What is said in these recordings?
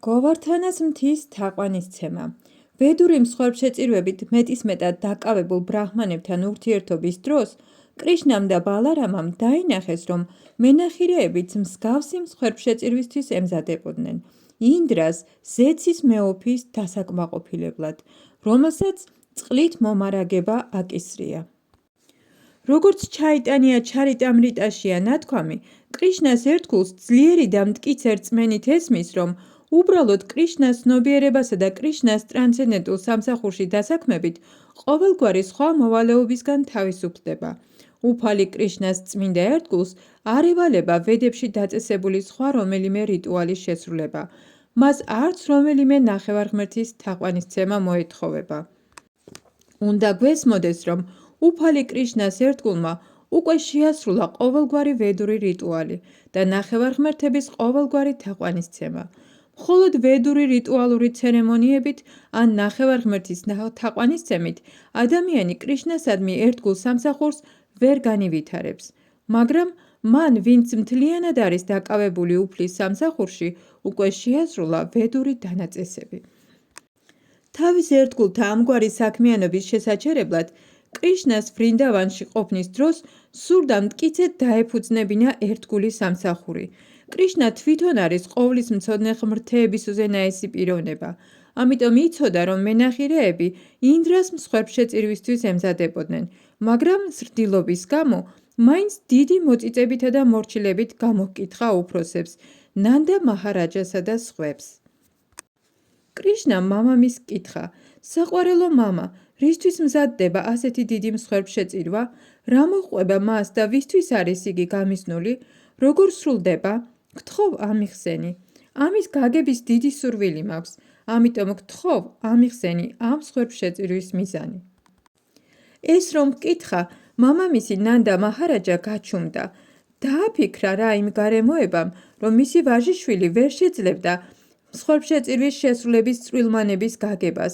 გოვართანას მთის თაყვანისცემა. ვედური მსხვერპლშეწირვებით მეტისმეტად დაკავებულ ბრაჰმანებთან ურთიერთობის დროს კრიშნამ და ბალარამამ დაინახეს, რომ მენახირეებიც მსგავსი მსხვერპლშეწირვისთვის ემზადებოდნენ ინდრას ზეცის მეოფის დასაკმაყოფილებლად, რომელსაც წყლით მომარაგება აკისრია. როგორც ჩაიტანია ჩარიტამრიტაშია ნათქვამი, კრიშნას ერთგულს ძლიერი და მტკიცე რწმენით ესმის, რომ უბრალოდ კრიშნას ცნობიერებასა და კრიშნას ტრანსცენდენტულ სამსახურში დასაქმებით ყოველგვარი სხვა მოვალეობისგან თავისუფლდება. უფალი კრიშნას წმინდა ერთგულს არ ევალება ვედებში დაწესებული სხვა რომელიმე რიტუალის შესრულება. მას არც რომელიმე ნახევარღმერთის თაყვანისცემა მოეთხოვება. უნდა გვესმოდეს, რომ უფალი კრიშნას ერთგულმა უკვე შეასრულა ყოველგვარი ვედური რიტუალი და ნახევარღმერთების ყოველგვარი თაყვანისცემა. მხოლოდ ვედური რიტუალური ცერემონიებით ან ნახევარღმერთის თაყვანისცემით ადამიანი კრიშნასადმი ერთგულ სამსახურს ვერ განივითარებს, მაგრამ მან, ვინც მთლიანად არის დაკავებული უფლის სამსახურში, უკვე შეასრულა ვედური დანაწესები. თავის ერთგულთა ამგვარი საქმიანობის შესაჩერებლად კრიშნას ვრინდავანში ყოფნის დროს სურდა მტკიცედ დაეფუძნებინა ერთგული სამსახური. კრიშნა თვითონ არის ყოვლისმცოდნე ღმრთების უზენაესი პიროვნება, ამიტომ იცოდა, რომ მენახირეები ინდრას მსხვერპლშეწირვისთვის ემზადებოდნენ, მაგრამ ზრდილობის გამო მაინც დიდი მოწიწებითა და მორჩილებით გამოჰკითხა უფროსებს, ნანდა მაჰარაჯასა და სხვებს. კრიშნამ მამამისს კითხა: საყვარელო მამა, რისთვის მზადდება ასეთი დიდი მსხვერპლშეწირვა? რა მოჰყვება მას და ვისთვის არის იგი გამიზნული? როგორ სრულდება? გთხოვ ამიხსენი. ამის გაგების დიდი სურვილი მაქვს, ამიტომ გთხოვ ამიხსენი ამ მსხვერპლშეწირვის მიზანი. ეს რომ კითხა, მამამისი ნანდა მაჰარაჯა გაჩუმდა. დააფიქრა რა იმ გარემოებამ, რომ მისი ვაჟიშვილი ვერ შეძლებდა მსხვერპლშეწირვის შესრულების წვრილმანების გაგებას,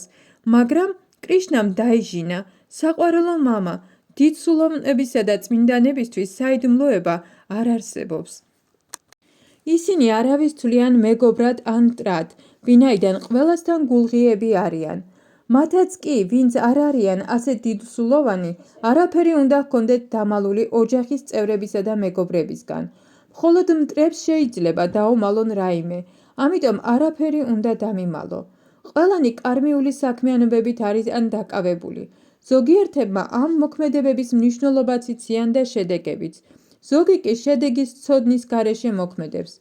მაგრამ კრიშნამ დაიჟინა: საყვარელო მამა, დიდსულოვნებისა და წმინდანებისთვის საიდუმლოება არ არსებობს. ისინი არავის თვლიან მეგობრად ან მტრად, ვინაიდან ყველასთან გულღიები არიან. მათაც კი, ვინც არ არიან ასეთ დიდსულოვანი, არაფერი უნდა ჰქონდეთ დამალული ოჯახის წევრებისა და მეგობრებისგან. მხოლოდ მტრებს შეიძლება დაუმალონ რაიმე, ამიტომ არაფერი უნდა დამიმალო. ყველანი კარმიული საქმიანობებით არიან დაკავებული. ზოგიერთებმა ამ მოქმედებების მნიშვნელობაც იციან და შედეგებიც. ზოგი კი შედეგის ცოდნის გარეშე მოქმედებს.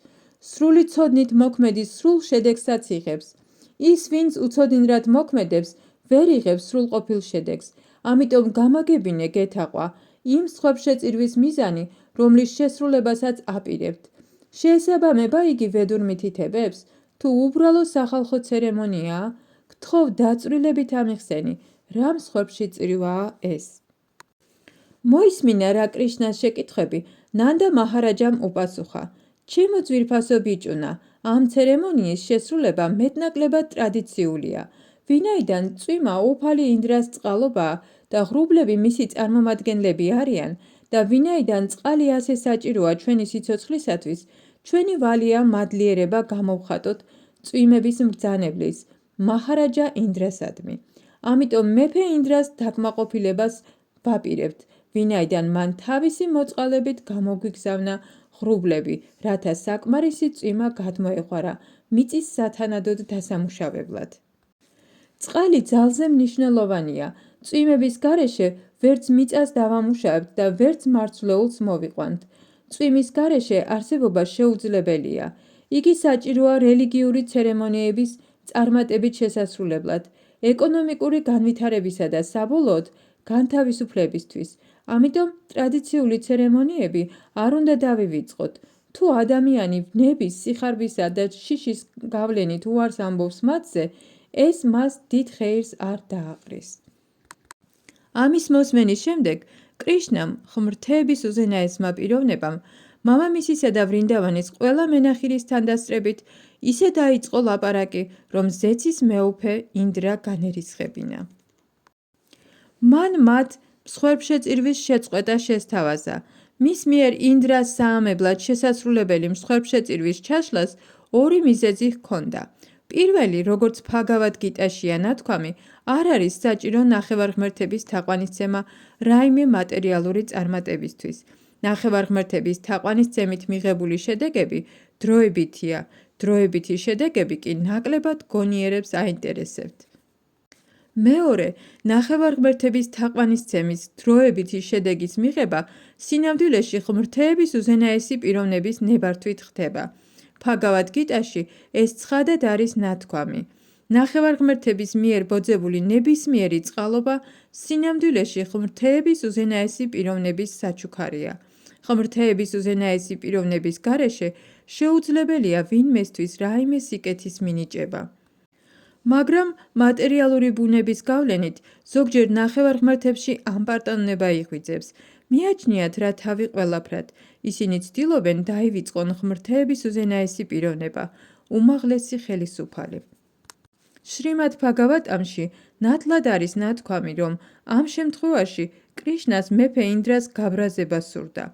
სრული ცოდნით მოქმედი სრულ შედეგსაც იღებს. ის, ვინც უცოდინრად მოქმედებს, ვერ იღებს სრულყოფილ შედეგს. ამიტომ გამაგებინე გეთაყვა იმ მსხვერპლშეწირვის მიზანი, რომლის შესრულებასაც აპირებთ. შეესაბამება იგი ვედურ მითითებებს? თუ უბრალო სახალხო ცერემონიაა, გთხოვ დაწვრილებით ამიხსენი, რა მსხვერპლშეწირვაა ეს. მოისმინა რა კრიშნას შეკითხვები, ნანდა მაჰარაჯამ უპასუხა: ჩემო ძვირფასო ბიჭუნა, ამ ცერემონიის შესრულება მეტნაკლებად ტრადიციულია, ვინაიდან წვიმა უფალი ინდრას წყალობაა და ღრუბლები მისი წარმომადგენლები არიან და ვინაიდან წყალი ასე საჭიროა ჩვენი სიცოცხლისათვის, ჩვენი ვალია მადლიერება გამოვხატოთ წვიმების მბრძანებლის, მაჰარაჯა ინდრასადმი. ამიტომ მეფე ინდრას დაკმაყოფილებას ვაპირებთ, ვინაიდან მან თავისი მოწყალებით გამოგვიგზავნა ღრუბლები, რათა საკმარისი წვიმა გადმოეღვარა მიწის სათანადოდ დასამუშავებლად. წყალი ძალზე მნიშვნელოვანია. წვიმების გარეშე ვერც მიწას დავამუშავებთ და ვერც მარცვლეულს მოვიყვანთ. წვიმის გარეშე არსებობა შეუძლებელია. იგი საჭიროა რელიგიური ცერემონიების წარმატებით შესასრულებლად, ეკონომიკური განვითარებისა და საბოლოოდ განთავისუფლებისთვის. ამიტომ ტრადიციული ცერემონიები არ უნდა დავივიწყოთ. თუ ადამიანი ვნების, სიხარბისა და შიშის გავლენით უარს ამბობს მათზე, ეს მას დიდ ხეირს არ დააყრის. ამის მოსმენის შემდეგ კრიშნამ, ღმრთების უზენაესმა პიროვნებამ, მამამისისა და ვრინდავანის ყველა მენახირის თანდასწრებით ისე დაიწყო ლაპარაკი, რომ ზეცის მეუფე ინდრა განერისხებინა. მან მათ მსხვერპლშეწირვის შეწყვეტა შესთავაზა. მის მიერ ინდრას საამებლად შესასრულებელი მსხვერპლშეწირვის ჩაშლას ორი მიზეზი ჰქონდა. პირველი, როგორც ფაგავად გიტაშია ნათქვამი, არ არის საჭირო ნახევარღმერთების თაყვანისცემა რაიმე მატერიალური წარმატებისთვის. ნახევარღმერთების თაყვანისცემით მიღებული შედეგები დროებითია, დროებითი შედეგები კი ნაკლებად გონიერებს აინტერესებთ. მეორე, ნახევარღმერთების თაყვანისცემის დროებითი შედეგის მიღება სინამდვილეში ღმრთეების უზენაესი პიროვნების ნებართვით ხდება. ფაგავად გიტაში ეს ცხადად არის ნათქვამი. ნახევარღმერთების მიერ ბოძებული ნებისმიერი წყალობა სინამდვილეში ღმრთეების უზენაესი პიროვნების საჩუქარია. ღმრთეების უზენაესი პიროვნების გარეშე შეუძლებელია ვინმესთვის რაიმე სიკეთის მინიჭება. მაგრამ მატერიალური ბუნების გავლენით ზოგჯერ ნახევარღმერთებში ამპარტანება იღვიძებს. მიაჩნიათ რა თავი ყველაფრად, ისინი ცდილობენ დაივიწყონ ღმრთეების უზენაესი პიროვნება, უმაღლესი ხელისუფალი. შრიმად ფაგავატამში ნათლად არის ნათქვამი, რომ ამ შემთხვევაში კრიშნას მეფე ინდრას გაბრაზება სურდა.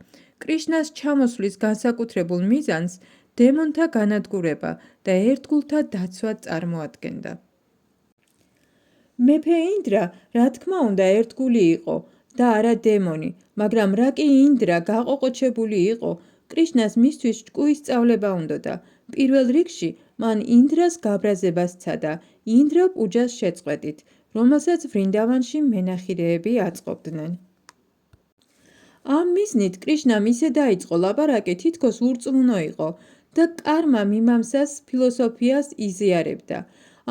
კრიშნას ჩამოსვლის განსაკუთრებულ მიზანს დემონთა განადგურება და ერთგულთა დაცვა წარმოადგენდა. მეფე ინდრა, რა თქმა უნდა, ერთგული იყო და არა დემონი, მაგრამ რა კი ინდრა გაყოყოჩებული იყო, კრიშნას მისთვის ჭკუის სწავლება უნდოდა. პირველ რიგში მან ინდრას გაბრაზება სცადა ინდრა პუჯას შეწყვეტით, რომელსაც ვრინდავანში მენახირეები აწყობდნენ. ამ მიზნით კრიშნამ ისე დაიწყო ლაპარაკი, თითქოს ურწმუნო იყო და კარმა მიმამსას ფილოსოფიას იზიარებდა.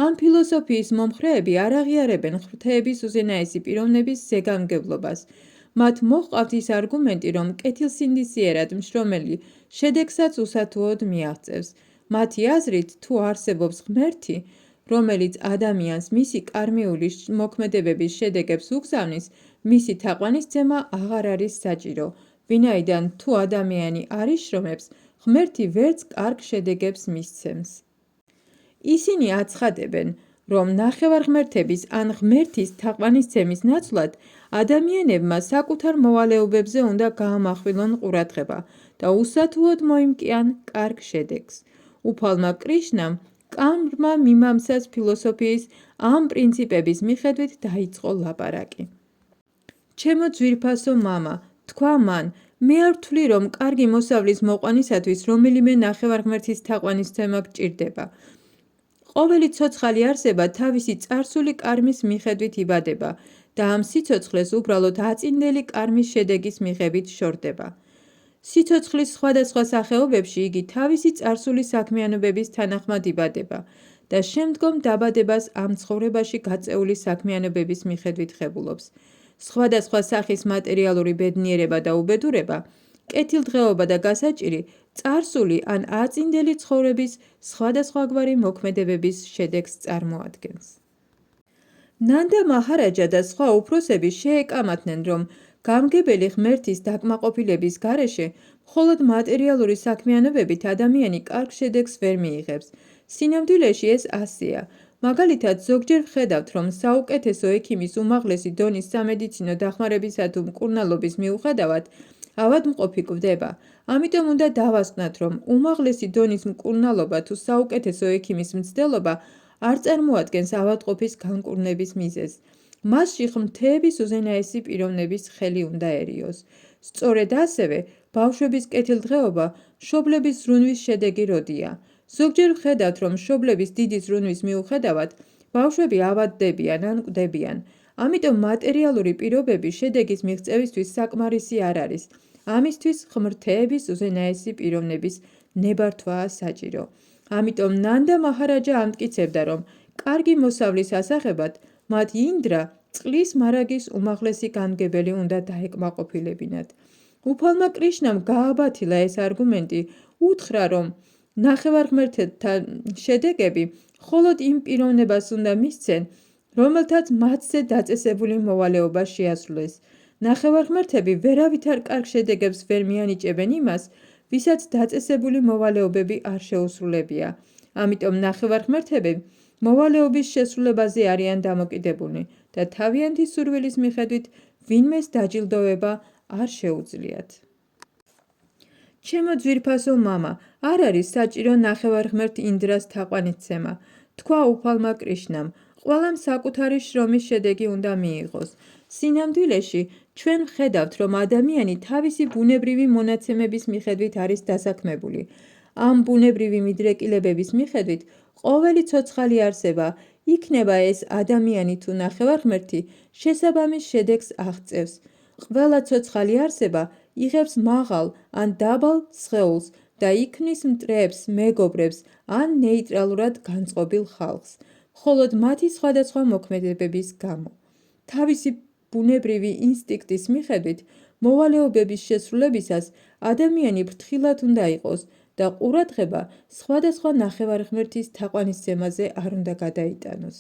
ამ ფილოსოფიის მომხრეები არ აღიარებენ ღმრთეების უზენაესი პიროვნების ზეგამგებლობას. მათ მოჰყავთ ის არგუმენტი, რომ კეთილსინდისიერად მშრომელი შედეგსაც უსათუოდ მიაღწევს. მათი აზრით, თუ არსებობს ღმერთი, რომელიც ადამიანს მისი კარმიული მოქმედებების შედეგებს უგზავნის, მისი თაყვანისცემა აღარ არის საჭირო, ვინაიდან თუ ადამიანი არ იშრომებს, ღმერთი ვერც კარგ შედეგებს მისცემს. ისინი აცხადებენ, რომ ნახევარღმერთების ან ღმერთის თაყვანისცემის ნაცვლად ადამიანებმა საკუთარ მოვალეობებზე უნდა გაამახვილონ ყურადღება და უსათუოდ მოიმკიან კარგ შედეგს. უფალმა კრიშნამ კარმა მიმამსას ფილოსოფიის ამ პრინციპების მიხედვით დაიწყო ლაპარაკი. ჩემო ძვირფასო მამა, თქვა მან, მე არ ვთვლი, რომ კარგი მოსავლის მოყვანისათვის რომელიმე ნახევარღმერთის თაყვანისცემა გჭირდება. ყოველი ცოცხალი არსება თავისი წარსული კარმის მიხედვით იბადება და ამ სიცოცხლეს უბრალოდ აწინდელი კარმის შედეგის მიღებით შორდება. სიცოცხლის სხვადასხვა სახეობებში იგი თავისი წარსული საქმიანობების თანახმად იბადება და შემდგომ დაბადებას ამ ცხოვრებაში გაწეული საქმიანობების მიხედვით ღებულობს. სხვადასხვა სახის მატერიალური ბედნიერება და უბედურება, კეთილდღეობა და გასაჭირი წარსული ან აწინდელი ცხოვრების სხვადასხვაგვარი მოქმედებების შედეგს წარმოადგენს. ნანდა მაჰარაჯა და სხვა უფროსები შეეკამათნენ, რომ გამგებელი ღმერთის დაკმაყოფილების გარეშე მხოლოდ მატერიალური საქმიანობებით ადამიანი კარგ შედეგს ვერ მიიღებს. სინამდვილეში ეს ასეა. მაგალითად, ზოგჯერ ვხედავთ, რომ საუკეთესო ექიმის უმაღლესი დონის სამედიცინო დახმარებისა თუ მკურნალობის მიუხედავად ავადმყოფი კვდება. ამიტომ უნდა დავასკვნათ, რომ უმაღლესი დონის მკურნალობა თუ საუკეთესო ექიმის მცდელობა არ წარმოადგენს ავადმყოფის განკურნების მიზეზს. მასში ღმრთეების უზენაესი პიროვნების ხელი უნდაერიოს. სწორედ ასევე, ბავშვების კეთილდღეობა მშობლების ზრუნვის შედეგი როდია. ზოგჯერ ვხედავთ, რომ მშობლების დიდი ზრუნვის მიუხედავად, ბავშვები ავადდებიან ან კვდებიან. ამიტომ მატერიალური პირობები შედეგის მიღწევისთვის საკმარისი არ არის. ამისთვის ღმრთეების უზენაესი პიროვნების ნებართვაა საჭირო. ამიტომ ნანდა მაჰარაჯა ამტკიცებდა, რომ კარგი მოსავლის ასაღებად მათ ინდრა წყლის მარაგის უმაღლესი გამგებელი უნდა დაეკმაყოფილებინათ. უფალმა კრიშნამ გააბათილა ეს არგუმენტი, უთხრა, რომ ნახევარღმერთთა შედეგები მხოლოდ იმ პიროვნებას უნდა მისცენ, რომელთაც მათზე დაწესებული მოვალეობა შეასრულეს. ნახევარღმერთები ვერავითარ კარგ შედეგებს ვერ მიანიჭებენ იმას, ვისაც დაწესებული მოვალეობები არ შეუსრულებია. ამიტომ ნახევარღმერთები მოვალეობის შესრულებაზე არიან დამოკიდებული და თავიანთი სურვილის მიხედვით ვინმეს დაჯილდოვება არ შეუძლიათ. ჩემო ძვირფასო მამა, არ არის საჭირო ნახევარღმერთ ინდრას თაყვანისცემა, თქვა უფალმა კრიშნამ, ყველამ საკუთარი შრომის შედეგი უნდა მიიღოს. სინამდვილეში, ჩვენ ვხედავთ, რომ ადამიანი თავისი ბუნებრივი მონაცემების მიხედვით არის დასაქმებული. ამ ბუნებრივი მიდრეკილებების მიხედვით, ყოველი ცოცხალი არსება, იქნება ეს ადამიანი თუ ნახევარღმერთი, შესაბამის შედეგს აღწევს. ყველა ცოცხალი არსება იღებს მაღალ ან დაბალ სხეულს და იქმნის მტრებს, მეგობრებს ან ნეიტრალურად განწყობილ ხალხს, მხოლოდ მათი სხვადასხვა მოქმედებების გამო. თავისი ბუნებრივი ინსტინქტის მიხედვით, მოვალეობების შესრულებისას ადამიანი ფრთხილად უნდა იყოს და ყურადღება სხვადასხვა ნახევარღმერთის თაყვანისცემაზე არ უნდა გადაიტანოს.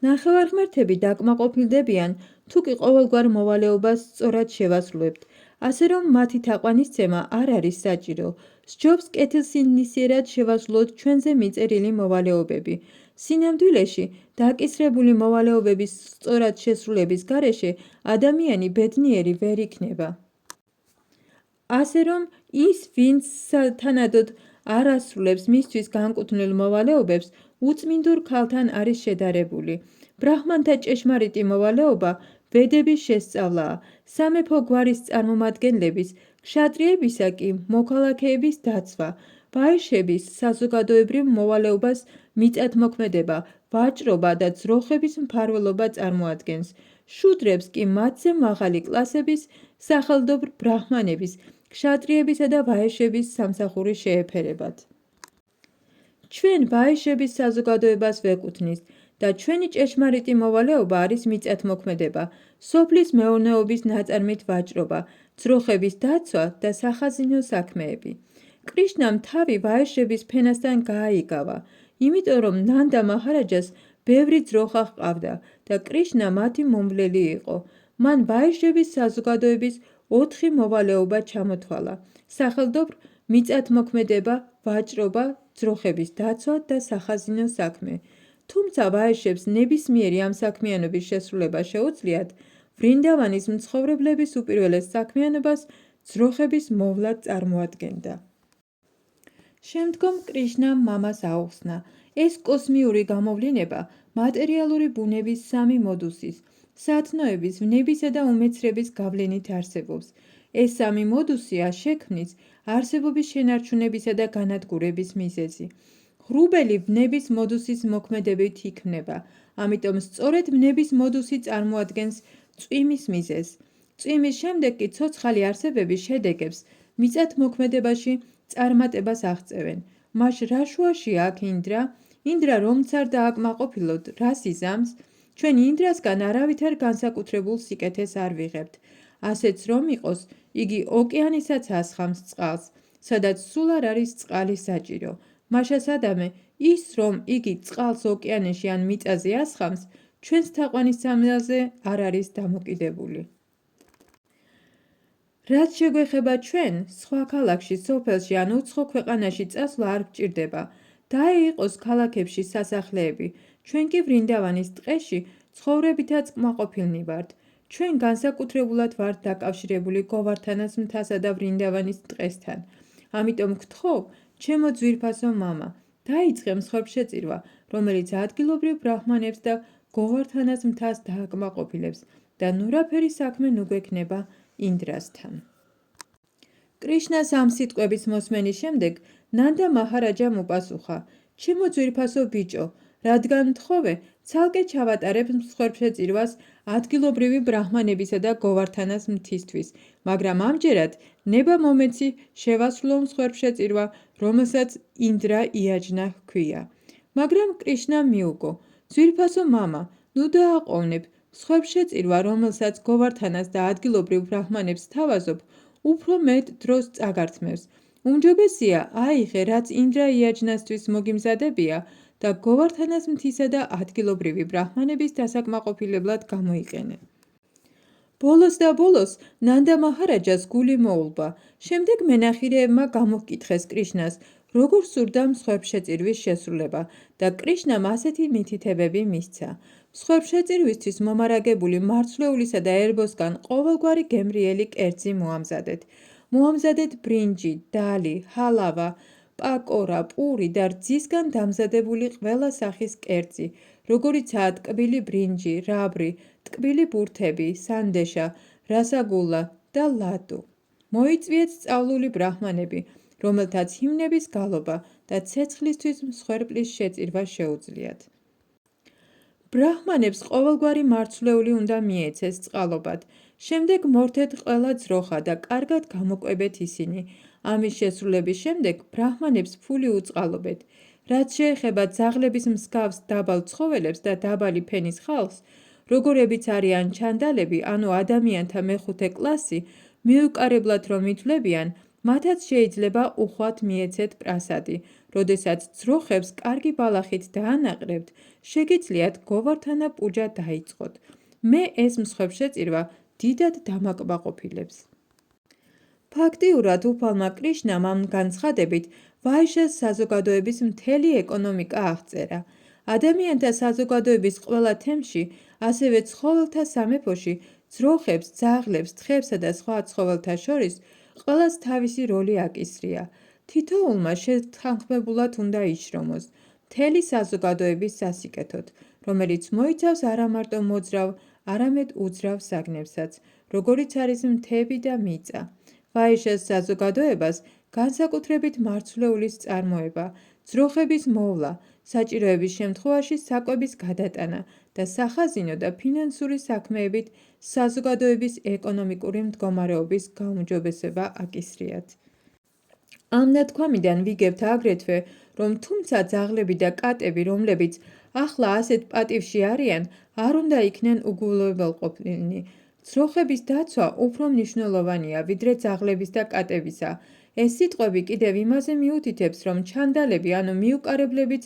ნახევარღმერთები დაკმაყოფილდებიან, თუკი ყოველგვარ მოვალეობას სწორად შევასრულებთ, ასე რომ მათი თაყვანისცემა არ არის საჭირო. სჯობს კეთილსინდისიერად შევასრულოთ ჩვენზე მიწერილი მოვალეობები. სინამდვილეში, დაკისრებული მოვალეობების სწორად შესრულების გარეშე ადამიანი ბედნიერი ვერ იქნება. ასე რომ ის, ვინც თანადოდ არ ასრულებს მისთვის განკუთვნილ მოვალეობებს, უწმინდურ ქალთან არის შედარებული. ბრაჰმანთა ჭეშმარიტი მოვალეობა ვედების შესწავლაა, სამეფო გვარის წარმომადგენლების, ქშატრიებისა კი მოქალაქეების დაცვა, ვაიშების საზოგადოებრივ მოვალეობას მიწათმოქმედება, ვაჭრობა და ძროხების მფარველობა წარმოადგენს. შუდრებს კი მათზე მაღალი კლასების, სახელდობრ ბრაჰმანების, ქშატრიებისა და ვაიშების სამსახური შეეფერებათ. ჩვენ ვაიშების საზოგადოებას ვეკუთვნით და ჩვენი ჭეშმარიტი მოვალეობა არის მიწათმოქმედება, სოფლის მეურნეობის ნაწარმით ვაჭრობა, ძროხების დაცვა და სახაზინო საქმეები. კრიშნამ თავი ვაიშების ფენასთან გააიგავა, იმიტომ რომ ნანდა მაჰარაჯას ბევრი ძროხა ჰყავდა და კრიშნა მათი მომვლელი იყო. მან ვაიშების საზოგადოების 4 მოვალეობა ჩამოთვალა: სახელდობრ, მიწათმოქმედება, ვაჭრობა, ძროხების დაცვა და სახაზინო საქმე. თუმცა ვაიშებს ნებისმიერი ამ საქმიანობის შესრულება შეუძლიათ, ვრინდავანის მცხოვრებლების უპირველეს საქმიანობას ძროხების მოვლა წარმოადგენდა. შემდგომ კრიშნამ მამას აუხსნა, ეს კოსმიური გამოვლინება მატერიალური ბუნების 3 მოდუსის, სათნოების, ვნებისა და უმეცრების გავლენით არსებობს. ეს 3 მოდუსია შექმნის, არსებობის შენარჩუნებისა და განადგურების მიზეზი. ღრუბელი ვნების მოდუსის მოქმედებით იქმნება, ამიტომ სწორედ ვნების მოდუსი წარმოადგენს წვიმის მიზეზს. წვიმის შემდეგ კი ცოცხალი არსებები შედეგებს მიწათმოქმედებაში წარმატებას აღწევენ. მას რა შუაშია აქ ინდრა? ინდრა რომც არ დააკმაყოფილოთ, რას იზამს? ჩვენ ინდრასგან არავითარ განსაკუთრებულ სიკეთეს არ ვიღებთ. ასეც რომ იყოს, იგი ოკეანისაც ასხამს წყალს, სადაც სულ არ არის წყალი საჭირო. მაშას ადამე, ის რომ იგი წყალს ოკეანეში ან მიწაზე ასხამს, ჩვენს თაყვანისცემაზე არ არის დამოკიდებული. რაც შეგვეხება ჩვენ, სხვა ქალაქში, სოფელში ან უცხო ქვეყანაში წასვლა არ გვჭირდება. დაეიყოს ქალაქებში სასახლეები, ჩვენ კი ვრინდავანის ტყეში ცხოვრებითაც კმაყოფილნი ვართ. ჩვენ განსაკუთრებულად ვართ დაკავშირებული გოვართანას მთასა და ვრინდავანის ტყესთან. ამიტომ გთხოვ, ჩემო ძვირფასო მამა, დაიწყე მსხვერპლშეწირვა, რომელიც ადგილობრივ ბრაჰმანებს და გოვართანას მთას დააკმაყოფილებს და ნურაფერი საქმე ნუ გვექნება ინდრასთან. კრიშნას ამ სიტყვების მოსმენის შემდეგ ნანდა მაჰარაჯამ უპასუხა, ჩემო ძვირფასო ბიჭო, რადგან მთხოვე, ცალკე ჩავატარებ მსხვერპლშეწირვას ადგილობრივი ბრაჰმანებისა და გოვართანას მთისთვის, მაგრამ ამჯერად ნება მომეცი შევასრულო მსხვერპლშეწირვა, რომელსაც ინდრა იაჯნა ჰქვია. მაგრამ კრიშნამ მიუგო, ძვირფასო მამა, ნუ დააყოვნებ, მსხვერპლშეწირვა, რომელსაც გოვართანას და ადგილობრივ ბრაჰმანებს სთავაზობ, უფრო მეტ დროს წაგართმევს. უმჯობესია აიღე, რაც ინდრა იაჯნასთვის მოგიმზადებია და გოვართანას მთისა და ადგილობრივი ბრაჰმანების დასაკმაყოფილებლად გამოიყენე. ბოლოს და ბოლოს ნანდა მაჰარაჯას გული მოულბა. შემდეგ მენახირეებმა გამოჰკითხეს კრიშნას, როგორ სურდა მსხვერპლშეწირვის შესრულება და კრიშნამ ასეთი მითითებები მისცა. მსხვერპლშეწირვისთვის მომარაგებული მარცვლეულისა და ერბოსგან ყოველგვარი გემრიელი კერძი მოამზადეთ. მოამზადეთ ბრინჯი, დალი, ჰალავა, პაკორა, პური და რძისგან დამზადებული ყველა სახის კერძი, როგორიცაა ტკბილი ბრინჯი, რაბრი, ტკბილი ბურთები, სანდეშა, რასაგულა და ლადუ. მოიწვიეთ სწავლული ბრაჰმანები, რომელთაც ჰიმნების გალობა და ცეცხლისთვის მსხვერპლის შეწირვა შეუძლიათ. ბრაჰმანებს ყოველგვარი მარცვლეული უნდა მიეცეს წყალობად. შემდეგ მორთეთ ყველა ძროხა და კარგად გამოკვებეთ ისინი. ამის შესრულების შემდეგ ბრაჰმანებს ფული უწყალობეთ. რაც შეეხება ძაღლების მსგავს დაბალ ცხოველებს და დაბალი ფენის ხალხს, როგორებიც არიან ჩანდალები, ანუ ადამიანთა მეხუთე კლასი, მიუყარებლად რომ ითვლებიან, მათაც შეიძლება უხვად მიეცეთ პრასადი. როდესაც ძროხებს კარგი ბალახით დაანაყრებთ, შეგიძლიათ govardhana puja დაიწყოთ. მე ეს მსხვერპლ შეწირვა დიდად დამაკმაყოფილებს. ფაქტიურად უფალმა კრიშნამ ამ განცხადებით ვაიშას საზოგადოების მთელი ეკონომიკა აღწერა. ადამიანთა საზოგადოების ყველა თემში, ასევე ცხოველთა სამეფოში, ძროხებს, ძაღლებს, თხებსა და სხვა ცხოველთა შორის ყველას თავისი როლი აკისრია. თითოეულმა შეთანხმებულად უნდა იშრომოს მთელი საზოგადოების სასიკეთოდ, რომელიც მოიცავს არა მარტო მოძრავ, არამედ უძრავ საგნებსაც, როგორიც არის მთები და მიწა. ვაიშას საზოგადოებას განსაკუთრებით მარცვლეულის წარმოება, ძროხების მოვლა, საჭიროების შემთხვევაში საკვების გადატანა და სახაზინო და ფინანსური საქმეებით საზოგადოების ეკონომიკური მდგომარეობის გაუმჯობესება აკისრიათ. ამ ნათქვამიდან ვიგებთ აგრეთვე, რომ თუმცა ძაღლები და კატები, რომლებიც ახლა ასეთ პატივში არიან, არ უნდა იქნენ უგულებელყოფილნი. ძროხების დაცვა უფრო მნიშვნელოვანია, ვიდრე ძაღლების და კატებისა. ეს სიტყვები კიდევ იმაზე მიუთითებს, რომ ჩანდალები, ანუ მიუყარებლებიც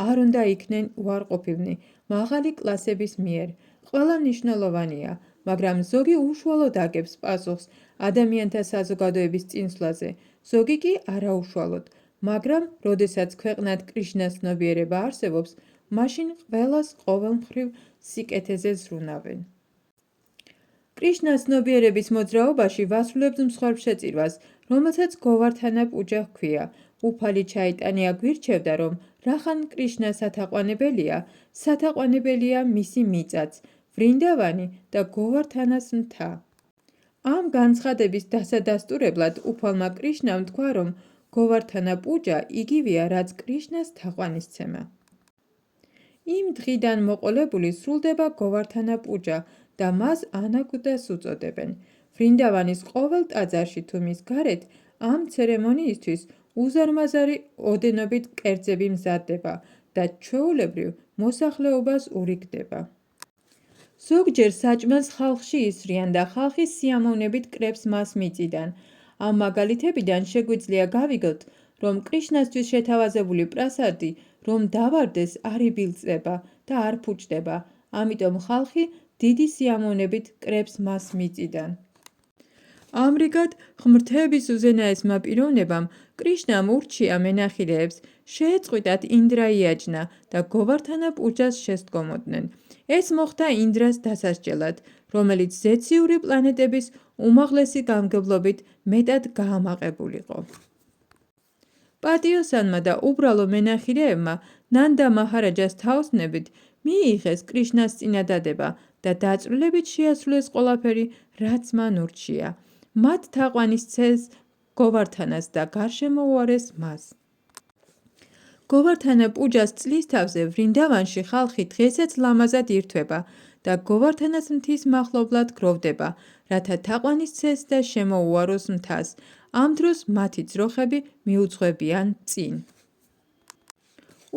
არ უნდა იქნენ უარყოფილნი მაღალი კლასების მიერ. ყველა მნიშვნელოვანია, მაგრამ ზოგი უშუალოდ აგებს პასუხს ადამიანთა საზოგადოების წინსვლაზე, ზოგი კი არაუშუალოდ, მაგრამ როდესაც ქვეყნად კრიშნას ცნობიერება არსებობს, მაშინ ყველას ყოველ მხრივ სიკეთეზე ზრუნავენ. კრიშნას ცნობიერების მოძრაობაში ვასრულებთ მსხვერპლ შეწირვას, რომელსაც govardhana puja ჰქვია. უფალი ჩაიტანია გვირჩევდა, რომ რახან კრიშნა სათაყვანებელია, სათაყვანებელია მისი მიწაც, ვრინდავანი და govardhanas მთა. ამ განცხადების დასადასტურებლად უფალმა კრიშნამ თქვა, რომ govardhana puja იგივეა, რაც კრიშნას თაყვანისცემა. იმ დღიდან მოყოლებული სრულდება govardhana puja და მას ანაგუდას უწოდებენ. ვრინდავანის ყოველ ტაძარში თუ მის გარეთ ამ ცერემონიისთვის უზარმაზარი ოდენობით კერძები მზადდება და ჩვეულებრივ მოსახლეობას ურიგდება. ზოგჯერ საჭმელს ხალხში ისრიან და ხალხის სიამოვნებით კრებს მას მიწიდან. ამ მაგალითებიდან შეგვიძლია გავიგოთ, რომ კრიშნასთვის შეთავაზებული პრასადი, რომ დავარდეს, არ იბილწება და არ ფუჭდება, ამიტომ ხალხი დიდი სიამოვნებით კრებს მას მიწიდან. ამრიგად, ღმრთების უზენაესმა პიროვნებამ კრიშნამ ურჩია მენახილეებს შეეწყვიტათ ინდრა იაჯნა და govardhana pujas შესდგომოდნენ. ეს მოხდა ინდრას დასასჯელად, რომელიც ზეციური პლანეტების უმაღლესი გამგებლობით მეტად გაამაყებულიყო. პატიოსანმა და უბრალო მენახილეებმა ნანდა მაჰარაჯას თაოსნებით მიიღეს კრიშნას წინადადება და დაწვრილებით შეასრულეს ყველაფერი, რაც მან ურჩია. მათ თაყვანისცეს govardhanas და გარშემო უარეს მას. govardhana pujas წლის თავზე ვრინდავანში ხალხი დღესაც ლამაზად ირთვება და govardhanas მთის მახლობლად გროვდება, რათა თაყვანისცეს და შემოუაროს მთას. ამ დროს მათი ძროხები მიუძღვებიან წინ.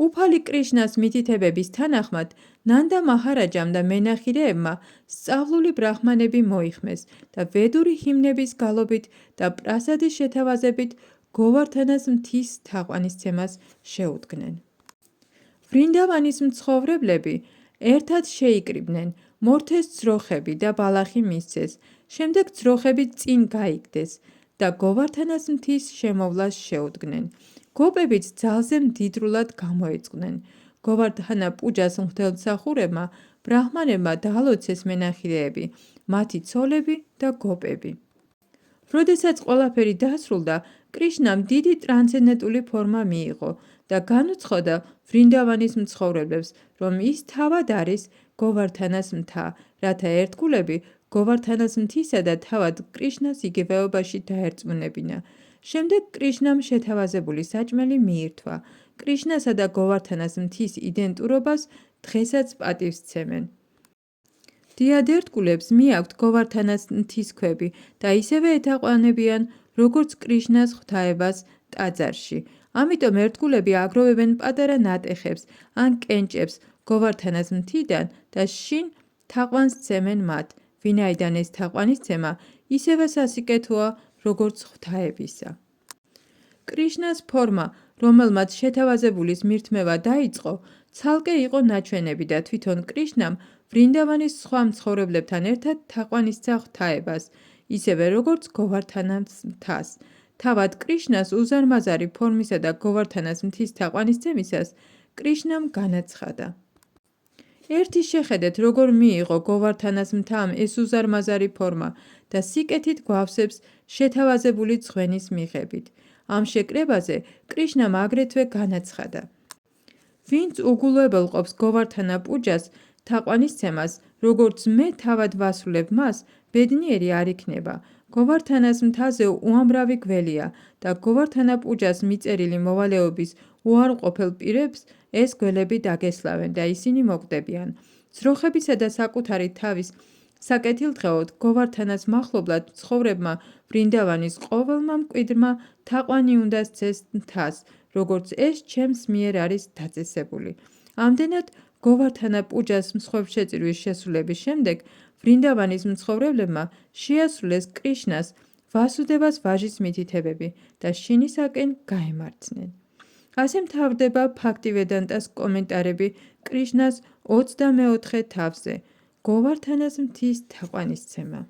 უფალი კრიშნას მითითებების თანახმად, ნანდა მაჰარაჯამ და მენახილეებმა სწავლული ბრაჰმანები მოიხმეს და ვედური ჰიმნების გალობით და პრასადის შეთავაზებით govardhanas მთის თაყვანისცემას შეუდგნენ. ვრინდავანის მცხოვრებლები ერთად შეიკრიბნენ, მორთეს ძროხები და ბალახი მისცეს, შემდეგ ძროხები წინ გაიგდეს და govardhanas მთის შემოვლას შეუდგნენ. გოპებიც ძალზე მდიდრულად გამოეწყდნენ. govardhana pujas მღვდელმსახურებმა ბრაჰმანებმა დაალოცეს მენახილეები, მათი ცოლები და გოპები. როდესაც ყველაფერი დასრულდა, კრიშნამ დიდი ტრანსცენდენტული ფორმა მიიღო და განუცხადა ვრინდავანის მცხოვრებლებს, რომ ის თავად არის გოვართანას მთა, რათა ერთგულები გოვართანას მთისა და თავად კრიშნას იგივეობაში დაერწმუნებინა. შემდეგ კრიშნამ შეთავაზებული საჭმელი მიირთვა. კრიშნასა და გოვართანას მთის იდენტურობას დღესაც პატივსცემენ. დიად ერთგულებს მიაქვთ გოვართანას მთის ქვები და ისევე ეთაყვანებიან, როგორც კრიშნას ღვთაებას ტაძარში. ამიტომ ერთგულები აგროვებენ პატარა ნატეხებს ან კენჭებს გოვართანას მთიდან და შინ თაყვანს სცემენ მათ, ვინაიდან ეს თაყვანისცემა ისევე სასიკეთოა, როგორც ღვთაებისა. კრიშნას ფორმა, რომელმაც შეთავაზებულის მირთმევა დაიწყო, ცალკე იყო ნაჩვენები და თვითონ კრიშნამ ვრინდავანის სხვა მცხოვრებლებთან ერთად თაყვანისცა ღვთაებას, ისევე როგორც გოვართანას მთას. თავად კრიშნას უზარმაზარი ფორმისა და გოვართანას მთის თაყვანისცემისას კრიშნამ განაცხადა. ერთი შეხედეთ, როგორ მიიღო გოვართანას მთამ ეს უზარმაზარი ფორმა და სიკეთით გვავსებს შეთავაზებული ძღვენის მიღებით. ამ შეკრებაზე კრიშნამ აგრეთვე განაცხადა. ვინც უგულებელ ყოფს გოვართანა პუჯას თაყვანისცემას, როგორც მე თავად ვასრულებ მას, ბედნიერი არ იქნება. გოვართანას მთაზე უამრავი გველია და გოვართანა პუჯას მიწერილი მოვალეობის უარყოფილ პირებს ეს გველები დაგესლავენ და ისინი მოკვდებიან. ძროხებისა და საკუთარი თავის საკეთილდღეოდ გოვართანას მახლობლად მცხოვრებმა ვრინდავანის ყოველმა მკვიდრმა თაყვანი უნდა სცეს მთას, როგორც ეს ჩემს მიერ არის დაწესებული. ამდენად გოვართანა პუჯას მსხვერპლშეწირვის შესრულების შემდეგ ვრინდავანის მცხოვრებლებმა შეასრულეს კრიშნას ვასუდევას ვაჟის მითითებები და შინისაკენ გაემართნენ. ასე მთავრდება ბჰაქტივედანტას კომენტარები კრიშნას 24 თავზე, გოვართანას მთის თაყვანისცემა.